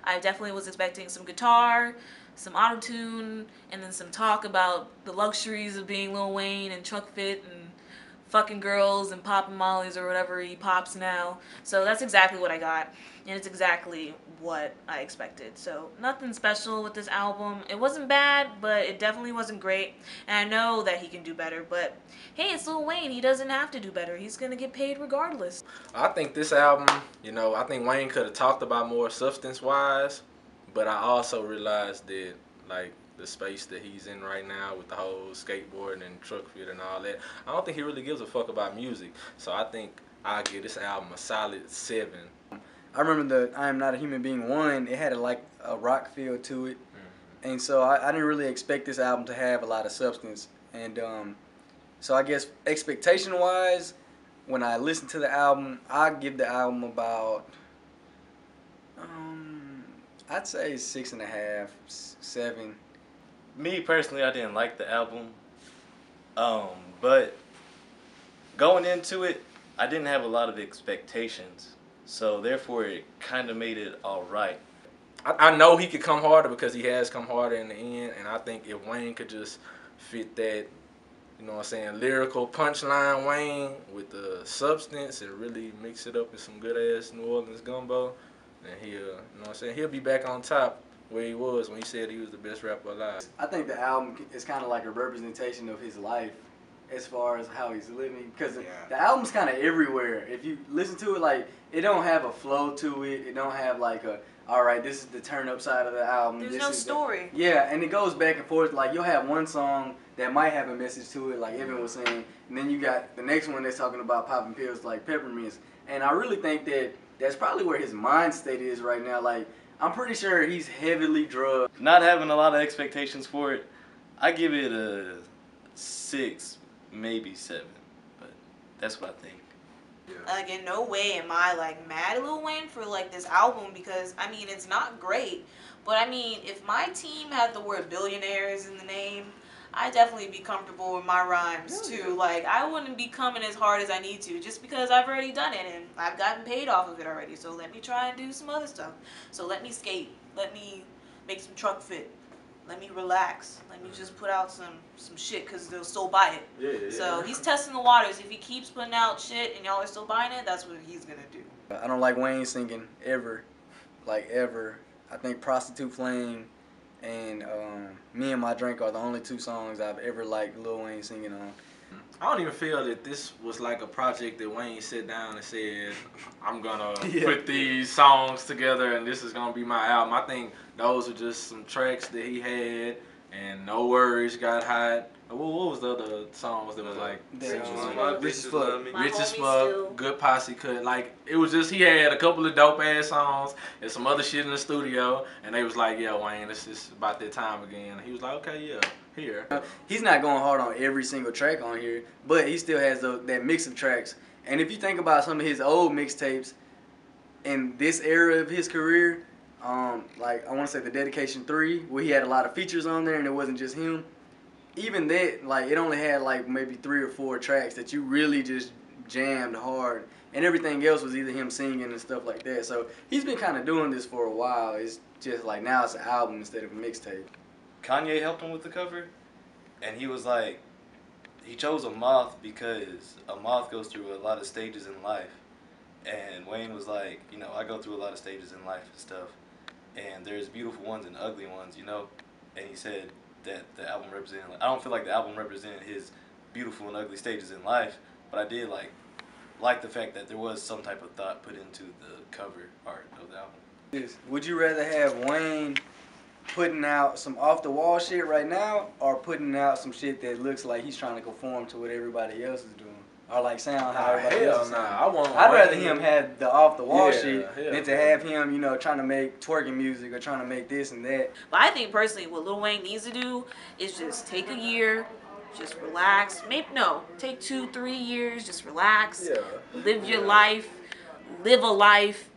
I definitely was expecting some guitar, some auto-tune, and then some talk about the luxuries of being Lil Wayne and Chuck Fit and fucking girls and popping mollies or whatever he pops now. So that's exactly what I got, and it's exactly what I expected. So nothing special with this album. It wasn't bad, but it definitely wasn't great. And I know that he can do better, but hey, it's Lil Wayne. He doesn't have to do better. He's gonna get paid regardless. I think this album, I think Wayne could have talked about more substance-wise, but I also realized that, like, the space that he's in right now with the whole skateboarding and truck fit and all that, I don't think he really gives a fuck about music. So I think I'll give this album a solid 7. I remember the I Am Not a Human Being one, it had a rock feel to it. And so I didn't really expect this album to have a lot of substance. And so I guess expectation-wise, when I listen to the album, I give the album about, I'd say 6.5, 7. Me personally, I didn't like the album, but going into it, I didn't have a lot of expectations, so therefore it kind of made it all right. I know he could come harder because he has come harder in the end, and I think if Wayne could just fit that, you know what I'm saying, lyrical punchline Wayne with the substance and really mix it up in some good ass New Orleans gumbo, then he'll, you know what I'm saying, he'll be back on top where he was when he said he was the best rapper alive. I think the album is kind of like a representation of his life as far as how he's living, because the album's kind of everywhere. If you listen to it, like, it don't have a flow to it. It don't have like a, all right, this is the turn up side of the album. There's this no is story. Yeah, and it goes back and forth. Like, you'll have one song that might have a message to it, like Evan was saying, and then you got the next one that's talking about popping pills like peppermints. And I really think that that's probably where his mind state is right now. Like, I'm pretty sure he's heavily drugged. Not having a lot of expectations for it, I give it a 6, maybe 7, but that's what I think. Like, in no way am I like mad at Lil Wayne for like this album, because I mean it's not great, but I mean if my team had the word billionaires in the name, I'd definitely be comfortable with my rhymes too. Like, I wouldn't be coming as hard as I need to just because I've already done it and I've gotten paid off of it already. So let me try and do some other stuff. So let me skate. Let me make some truck fit. Let me relax. Let me just put out some shit because they'll still buy it. Yeah. So he's testing the waters. If he keeps putting out shit and y'all are still buying it, that's what he's gonna do. I don't like Wayne singing ever, like ever. I think Prostitute Flame and Me and My Drink are the only 2 songs I've ever liked Lil Wayne singing on. I don't even feel that this was like a project that Wayne sat down and said, I'm gonna put these songs together and this is gonna be my album. I think those are just some tracks that he had, and No Worries got hot. What was the other songs that was like? Rich as Fuck. Rich as Fuck, Good Posse Cut. Like, it was just, he had a couple of dope ass songs and some other shit in the studio, and they was like, yeah, Wayne, it's just about that time again. And he was like, okay, yeah, here. He's not going hard on every single track on here, but he still has that mix of tracks. And if you think about some of his old mixtapes in this era of his career, like I want to say the Dedication 3, where he had a lot of features on there and it wasn't just him. Even that, like, it only had like maybe 3 or 4 tracks that you really just jammed hard, and everything else was either him singing and stuff like that. So he's been kind of doing this for a while. It's just like now it's an album instead of a mixtape. Kanye helped him with the cover, and he was like, he chose a moth because a moth goes through a lot of stages in life. And Wayne was like, you know, I go through a lot of stages in life and stuff, and there's beautiful ones and ugly ones, you know. And he said that the album represented, like, I don't feel like the album represented his beautiful and ugly stages in life, but I did like the fact that there was some type of thought put into the cover art of the album. Would you rather have Wayne putting out some off the wall shit right now, or putting out some shit that looks like he's trying to conform to what everybody else is doing, or like sound how everybody else is sounding? I'd rather him have the off the wall shit than to have him, you know, trying to make twerking music or trying to make this and that. But I think personally what Lil Wayne needs to do is just take a year, just relax. Maybe no, take 2-3 years, just relax, live your life, live a life,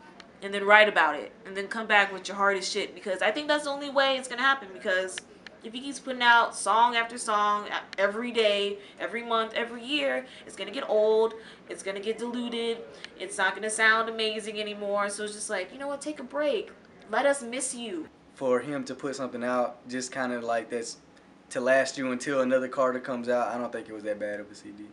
and then write about it, and then come back with your hardest shit, because I think that's the only way it's gonna happen. Because if he keeps putting out song after song every day, every month, every year, it's gonna get old, it's gonna get diluted, it's not gonna sound amazing anymore. So it's just like, you know what, take a break. Let us miss you. For him to put something out, just kind of like that's to last you until another Carter comes out, I don't think it was that bad of a CD.